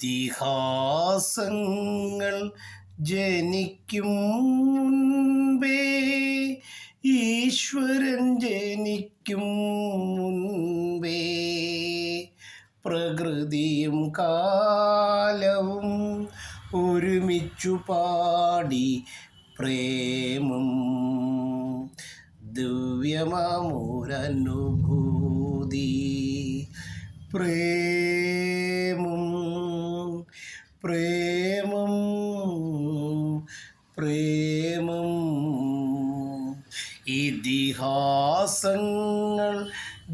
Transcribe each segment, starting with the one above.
ഇതിഹാസങ്ങൾ ജനിക്കും മുൻപേ ഈശ്വരൻ ജനിക്കും മുൻപേ പ്രകൃതിയും കാലവും ഒരുമിച്ചു പാടി പ്രേമം ദിവ്യമൊരനുഭൂതി പ്രേമം പ്രേമം പ്രേമം ഇതിഹാസങ്ങൾ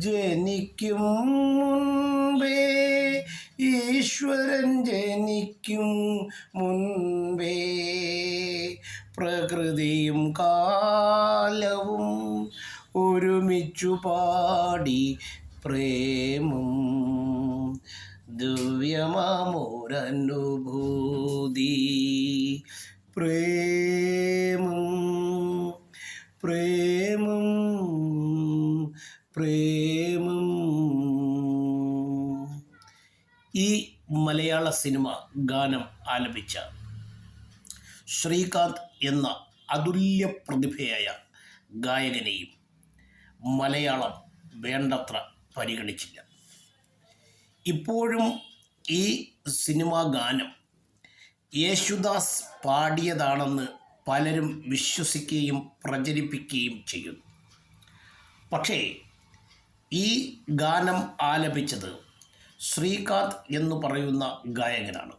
ജനിക്കും മുൻപേ ഈശ്വരൻ ജനിക്കും മുൻപേ പ്രകൃതിയും കാലവും ഒരുമിച്ചു പാടി പ്രേമം ദിവ്യമൊരനുഭൂതി പ്രേമം പ്രേമം പ്രേമം. ഈ മലയാള സിനിമ ഗാനം ആലപിച്ച ശ്രീകാന്ത് എന്ന അതുല്യ പ്രതിഭയായ ഗായകനെയും മലയാളം വേണ്ടത്ര പരിഗണിച്ചില്ല. ഇപ്പോഴും ഈ സിനിമാ ഗാനം യേശുദാസ് പാടിയതാണെന്ന് പലരും വിശ്വസിക്കുകയും പ്രചരിപ്പിക്കുകയും ചെയ്യുന്നു. പക്ഷേ ഈ ഗാനം ആലപിച്ചത് ശ്രീകാന്ത് എന്ന് പറയുന്ന ഗായകനാണ്.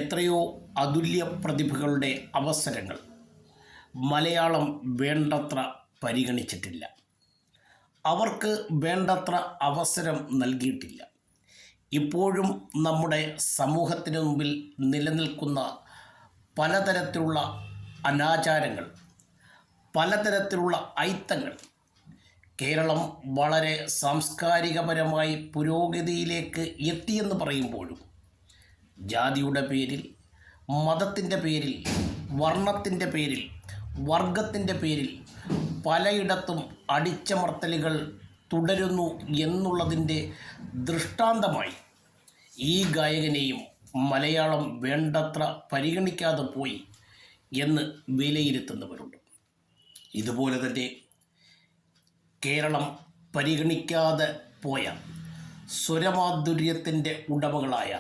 എത്രയോ അതുല്യ പ്രതിഭകളുടെ അവസരങ്ങൾ മലയാളം വേണ്ടത്ര പരിഗണിച്ചിട്ടില്ല. അവർക്ക് വേണ്ടത്ര അവസരം നൽകിയിട്ടില്ല. ഇപ്പോഴും നമ്മുടെ സമൂഹത്തിന് മുമ്പിൽ നിലനിൽക്കുന്ന പലതരത്തിലുള്ള അനാചാരങ്ങൾ, പലതരത്തിലുള്ള അയിത്തങ്ങൾ, കേരളം വളരെ സാംസ്കാരികപരമായി പുരോഗതിയിലേക്ക് എത്തിയെന്ന് പറയുമ്പോഴും ജാതിയുടെ പേരിൽ, മതത്തിൻ്റെ പേരിൽ, വർണ്ണത്തിൻ്റെ പേരിൽ, വർഗത്തിൻ്റെ പേരിൽ പലയിടത്തും അടിച്ചമർത്തലുകൾ തുടരുന്നു എന്നുള്ളതിൻ്റെ ദൃഷ്ടാന്തമായി ഈ ഗായകനെയും മലയാളം വേണ്ടത്ര പരിഗണിക്കാതെ പോയി എന്ന് വിലയിരുത്തുന്നവരുണ്ട്. ഇതുപോലെ തന്നെ കേരളം പരിഗണിക്കാതെ പോയ സ്വരമാധുര്യത്തിൻ്റെ ഉടമകളായ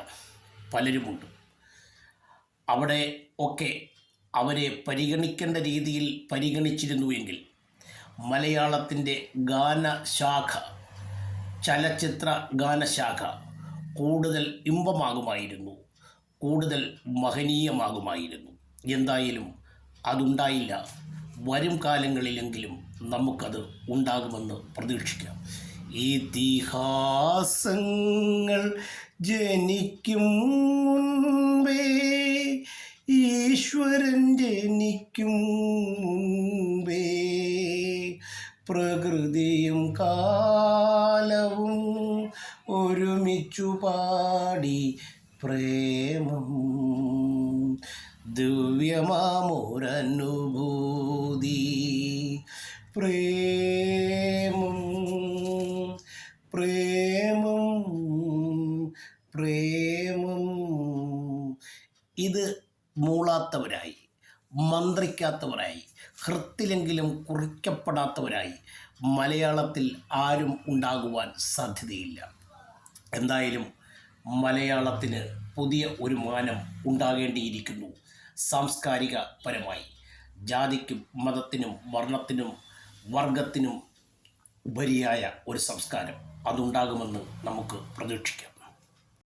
പലരുമുണ്ട്. അവിടെ ഒക്കെ അവരെ പരിഗണിക്കേണ്ട രീതിയിൽ പരിഗണിച്ചിരുന്നുവെങ്കിൽ മലയാളത്തിൻ്റെ ഗാനശാഖ, ചലച്ചിത്ര ഗാനശാഖ കൂടുതൽ ഇമ്പമാകുമായിരുന്നു, കൂടുതൽ മഹനീയമാകുമായിരുന്നു. എന്തായാലും അതുണ്ടായില്ല. വരും കാലങ്ങളിലെങ്കിലും നമുക്കത് ഉണ്ടാകുമെന്ന് പ്രതീക്ഷിക്കാം. ഇതിഹാസങ്ങൾ ജനിക്കും മുൻപേ ഈശ്വരൻ ജനിക്കും മുൻപേ പ്രകൃതിയും കാലവും ഒരുമിച്ചു പാടി പ്രേമം ദിവ്യമൊരനുഭൂതി പ്രേമം പ്രേമം പ്രേമം. ഇത് മൂളാത്തവരായി, മന്ത്രിക്കാത്തവരായി, ഹൃത്തിലെങ്കിലും കുറിക്കപ്പെടാത്തവരായി മലയാളത്തിൽ ആരും ഉണ്ടാകുവാൻ സാധ്യതയില്ല. എന്തായാലും മലയാളത്തിന് പുതിയ ഒരു മാനം ഉണ്ടാകേണ്ടിയിരിക്കുന്നു. സാംസ്കാരിക പരമായി ജാതിക്കും മതത്തിനും വർണ്ണത്തിനും വർഗത്തിനും ഉപരിയായ ഒരു സംസ്കാരം അതുണ്ടാകുമെന്ന് നമുക്ക് പ്രതീക്ഷിക്കാം.